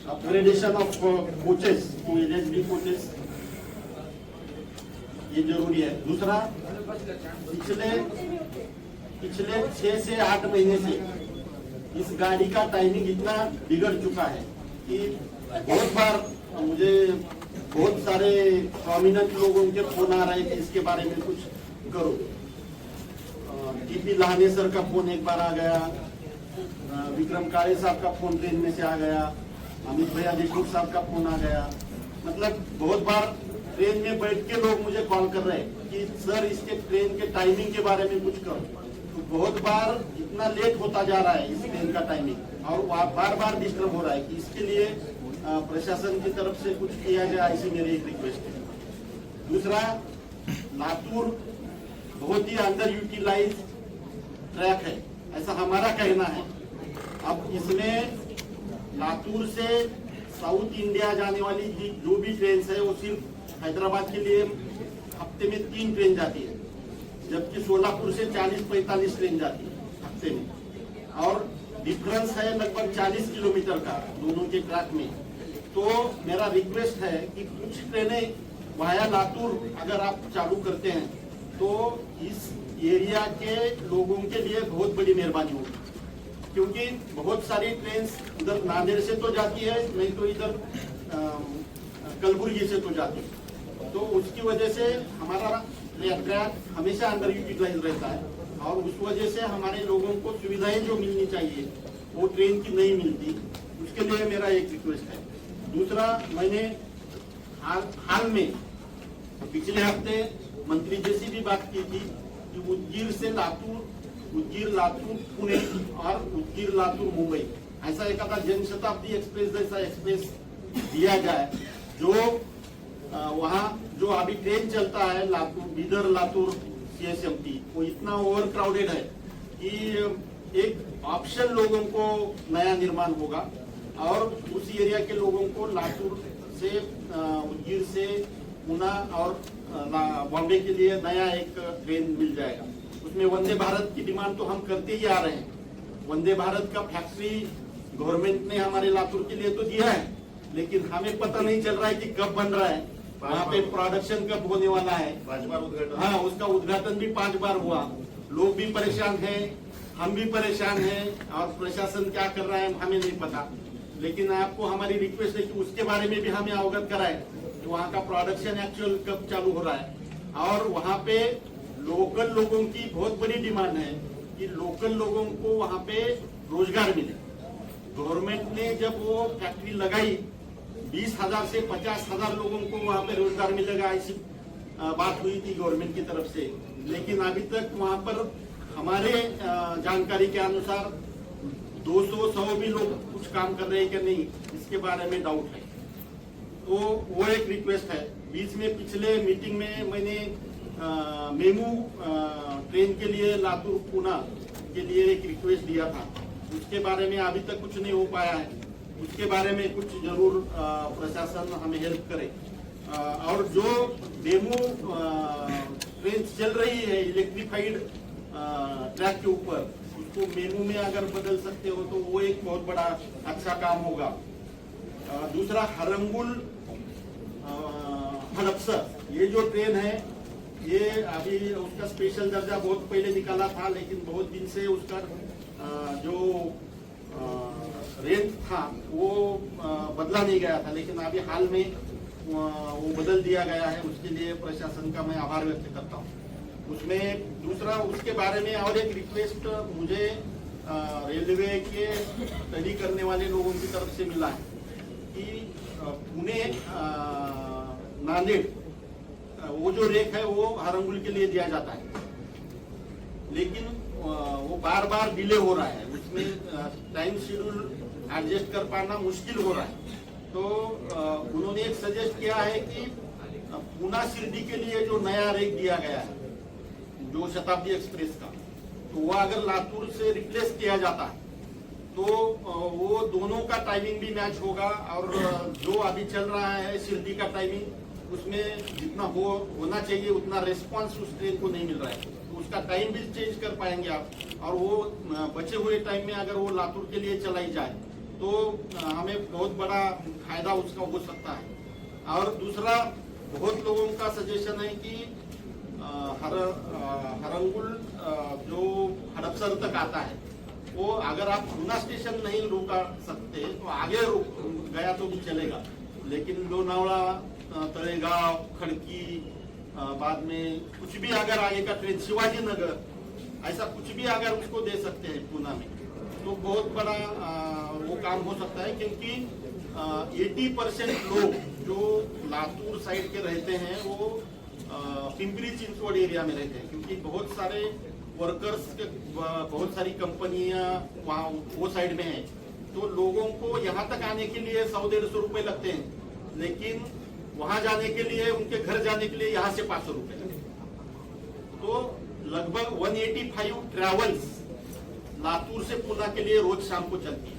Upgradation of coaches to LHB coaches, ये जरूरी है। दूसरा, पिछले 6 से 8 महीने से इस गाड़ी का टाइमिंग इतना बिगड़ चुका है कि बहुत बार मुझे बहुत सारे प्रोमिनेंट लोगों के फोन आ रहे थे इसके बारे में कुछ करो। टीपी लहाने सर का फोन एक बार आ गया, विक्रम काळे साहब का फोन ट्रेन में से आ गया, अमित भैया देशमुख साहब का फोन आ गया। मतलब बहुत बार ट्रेन में बैठ के लोग मुझे कॉल कर रहे हैं कि सर इसके ट्रेन के टाइमिंग के बारे में कुछ करो। तो बहुत बार इतना लेट होता जा रहा है इस ट्रेन का टाइमिंग और बार बार डिस्टर्ब हो रहा है कि इसके लिए प्रशासन की तरफ से कुछ किया जाए, ऐसी मेरी एक रिक्वेस्ट है। दूसरा, लातूर बहुत ही अंडर यूटिलाइज ट्रैक है, ऐसा हमारा कहना है। अब इसमें लातूर से साउथ इंडिया जाने वाली जो भी ट्रेन है वो सिर्फ हैदराबाद के लिए हफ्ते में 3 ट्रेन जाती है, जबकि सोलापुर से 40-45 ट्रेन जाती है हफ्ते में, और डिफरेंस है लगभग 40 किलोमीटर का दोनों के ट्रैक में। तो मेरा रिक्वेस्ट है कि कुछ ट्रेनें वाया लातूर अगर आप चालू करते हैं तो इस एरिया के लोगों के लिए बहुत बड़ी मेहरबानी होगी, क्योंकि बहुत सारी ट्रेन उधर नांदेड़ से तो जाती है, नहीं तो इधर कलबुर्गी से तो जाती है। तो उसकी वजह से हमारा ट्रैक हमेशा अंडर यूटिलाइज रहता है और उस वजह से हमारे लोगों को सुविधाएं जो मिलनी चाहिए वो ट्रेन की नहीं मिलती। उसके लिए मेरा एक रिक्वेस्ट है। दूसरा, मैंने हाल में पिछले हफ्ते मंत्री जी से भी बात की थी कि उदगीर से लातूर, उदगीर लातूर पुणे और उदगीर लातूर मुंबई ऐसा एक जनशताब्दी एक्सप्रेस जैसा एक्सप्रेस दिया जाए, जो वहाँ जो अभी ट्रेन चलता है लातूर बीदर लातूर CSMT, वो इतना ओवर क्राउडेड है कि एक ऑप्शन लोगों को नया निर्माण होगा और उस एरिया के लोगों को लातूर से उदगीर से पुणे और बॉम्बे के लिए नया एक ट्रेन मिल जाएगा। उसमें वंदे भारत की डिमांड तो हम करते ही आ रहे हैं। वंदे भारत का फैक्ट्री गवर्नमेंट ने हमारे लातूर के लिए तो दिया है, लेकिन हमें पता नहीं चल रहा है कि कब बन रहा है, वहाँ पे प्रोडक्शन कब होने वाला है। 5 बार उद्घाटन, हाँ, उसका उद्घाटन भी 5 बार हुआ। लोग भी परेशान हैं, हम भी परेशान हैं और प्रशासन क्या कर रहा है हमें नहीं पता। लेकिन आपको हमारी रिक्वेस्ट है कि उसके बारे में भी हमें अवगत कराएं कि वहाँ का प्रोडक्शन एक्चुअल कब चालू हो रहा है। और वहाँ पे लोकल लोगों की बहुत बड़ी डिमांड है कि लोकल लोगों को वहाँ पे रोजगार मिले। गवर्नमेंट ने जब वो फैक्ट्री लगाई 20,000 से 50,000 लोगों को वहाँ पे रोजगार मिलेगा ऐसी बात हुई थी गवर्नमेंट की तरफ से, लेकिन अभी तक वहाँ पर हमारे जानकारी के अनुसार 200 भी लोग कुछ काम कर रहे हैं कि नहीं, इसके बारे में डाउट है। तो वो एक रिक्वेस्ट है। बीच में पिछले मीटिंग में मैंने मेमू ट्रेन के लिए लातूर पुणे के लिए एक रिक्वेस्ट दिया था, उसके बारे में अभी तक कुछ नहीं हो पाया है। उसके बारे में कुछ जरूर प्रशासन हमें हेल्प करे। और जो मेमू ट्रेन चल रही है इलेक्ट्रिफाइड ट्रैक के ऊपर, उसको मेमू में अगर बदल सकते हो तो वो एक बहुत बड़ा अच्छा काम होगा। दूसरा, हरंगुल हड़पसर, ये जो ट्रेन है ये अभी उसका स्पेशल दर्जा बहुत पहले निकाला था, लेकिन बहुत दिन से उसका जो रेंट था वो बदला नहीं गया था, लेकिन अभी हाल में वो बदल दिया गया है। उसके लिए प्रशासन का मैं आभार व्यक्त करता हूँ। उसमें दूसरा, उसके बारे में और एक रिक्वेस्ट मुझे रेलवे के स्टडी करने वाले लोगों की तरफ से मिला है कि पुणे नांदेड़ वो जो रेक है वो हरंगुल के लिए दिया जाता है, लेकिन वो बार बार डिले हो रहा है, उसमें टाइम शेड्यूल एडजस्ट कर पाना मुश्किल हो रहा है। तो उन्होंने एक सजेस्ट किया है कि पुणे शिरडी के लिए जो नया रेक दिया गया है जो शताब्दी एक्सप्रेस का, तो वो अगर लातूर से रिप्लेस किया जाता है तो वो दोनों का टाइमिंग भी मैच होगा। और जो अभी चल रहा है शिरडी का टाइमिंग, उसमें जितना होना चाहिए उतना रेस्पॉन्स उस ट्रेन को नहीं मिल रहा है, तो उसका टाइम भी चेंज कर पाएंगे आप। और वो बचे हुए टाइम में अगर वो लातूर के लिए चलाई जाए तो हमें बहुत बड़ा फायदा उसका हो सकता है। और दूसरा, बहुत लोगों का सजेशन है कि हरंगुल जो हड़पसर तक आता है, वो अगर आप पूना स्टेशन नहीं रोका सकते तो आगे गया तो भी चलेगा, लेकिन लोनावला, तळेगाव, खड़की, बाद में कुछ भी अगर आगे का ट्रेन, शिवाजी नगर, ऐसा कुछ भी अगर उसको दे सकते हैं पूना में, तो बहुत बड़ा वो काम हो सकता है। क्योंकि 80% लोग जो लातूर साइड के रहते हैं वो पिंपरी चिंचवड एरिया में रहते हैं, क्योंकि बहुत सारे वर्कर्स के बहुत सारी कंपनियां वहाँ वो साइड में है। तो लोगों को यहाँ तक आने के लिए 100-150 रुपए लगते हैं, लेकिन वहां जाने के लिए, उनके घर जाने के लिए यहाँ से 500 रुपए लगते हैं। तो लगभग 185 ट्रैवल्स लातूर से पूना के लिए रोज शाम को चलती है।